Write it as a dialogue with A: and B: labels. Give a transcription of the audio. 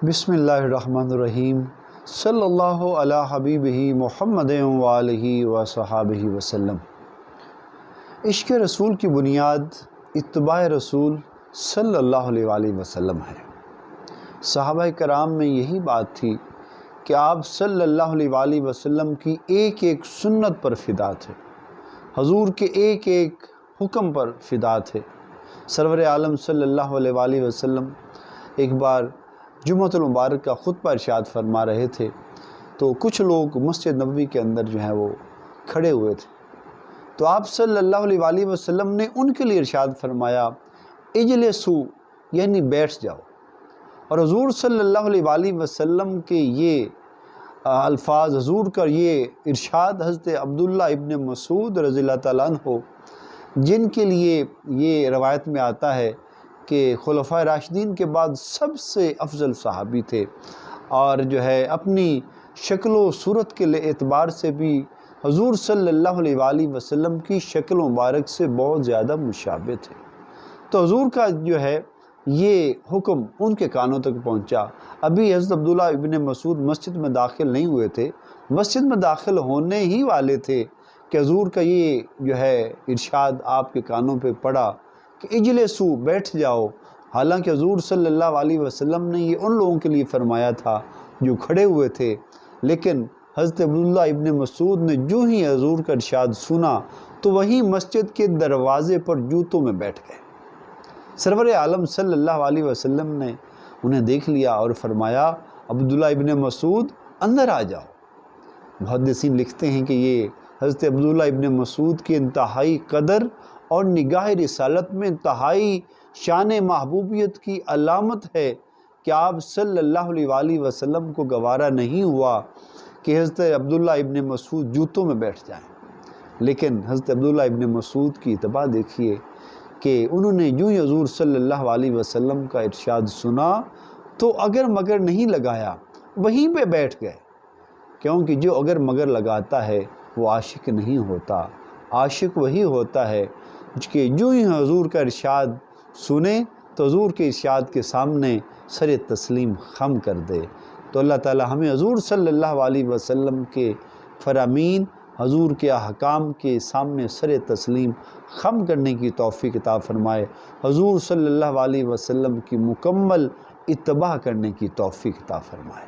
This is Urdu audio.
A: بسم اللہ الرحمن الرحیم صلی اللہ علی حبیبہ محمد وآلہ وصحابہ وسلم۔ عشق رسول کی بنیاد اتباع رسول صلی اللہ علیہ وآلہ وسلم ہے۔ صحابہ کرام میں یہی بات تھی کہ آپ صلی اللہ علیہ وآلہ وسلم کی ایک ایک سنت پر فدا تھے، حضور کے ایک ایک حکم پر فدا تھے۔ سرور عالم صلی اللہ علیہ وآلہ وسلم ایک بار جمعۃ المبارک کا خطبہ ارشاد فرما رہے تھے تو کچھ لوگ مسجد نبوی کے اندر جو ہیں وہ کھڑے ہوئے تھے، تو آپ صلی اللہ علیہ وآلہ وسلم نے ان کے لیے ارشاد فرمایا اجلسو، یعنی بیٹھ جاؤ۔ اور حضور صلی اللہ علیہ وآلہ وسلم کے یہ الفاظ، حضور کا یہ ارشاد حضرت عبداللہ ابن مسعود رضی اللہ تعالیٰ عنہ، جن کے لیے یہ روایت میں آتا ہے کہ خلفائے راشدین کے بعد سب سے افضل صحابی تھے، اور جو ہے اپنی شکل و صورت کے اعتبار سے بھی حضور صلی اللہ علیہ وآلہ وسلم کی شکل مبارک سے بہت زیادہ مشابہ تھے۔ تو حضور کا جو ہے یہ حکم ان کے کانوں تک پہنچا۔ ابھی حضرت عبداللہ ابن مسعود مسجد میں داخل نہیں ہوئے تھے، مسجد میں داخل ہونے ہی والے تھے کہ حضور کا یہ جو ہے ارشاد آپ کے کانوں پہ پڑا کہ اجلسو، بیٹھ جاؤ۔ حالانکہ حضور صلی اللہ علیہ وسلم نے یہ ان لوگوں کے لیے فرمایا تھا جو کھڑے ہوئے تھے، لیکن حضرت عبداللہ ابن مسعود نے جو ہی حضور کا ارشاد سنا تو وہیں مسجد کے دروازے پر جوتوں میں بیٹھ گئے۔ سرور عالم صلی اللہ علیہ وسلم نے انہیں دیکھ لیا اور فرمایا عبداللہ ابن مسعود اندر آ جاؤ۔ محدثین لکھتے ہیں کہ یہ حضرت عبداللہ ابن مسعود کی انتہائی قدر اور نگاہ رسالت میں انتہائی شان محبوبیت کی علامت ہے کہ آپ صلی اللہ علیہ وآلہ وسلم کو گوارا نہیں ہوا کہ حضرت عبداللہ ابن مسعود جوتوں میں بیٹھ جائیں، لیکن حضرت عبداللہ ابن مسعود کی اتباع دیکھیے کہ انہوں نے جو ہی حضور صلی اللہ علیہ وسلم کا ارشاد سنا تو اگر مگر نہیں لگایا، وہیں پہ بیٹھ گئے، کیونکہ جو اگر مگر لگاتا ہے وہ عاشق نہیں ہوتا۔ عاشق وہی ہوتا ہے کہ جو ہی حضور کا ارشاد سنے تو حضور کے ارشاد کے سامنے سر تسلیم خم کر دے۔ تو اللہ تعالی ہمیں حضور صلی اللہ علیہ وسلم کے فرامین، حضور کے احکام کے سامنے سر تسلیم خم کرنے کی توفیق عطا فرمائے، حضور صلی اللہ علیہ وسلم کی مکمل اتباع کرنے کی توفیق عطا فرمائے۔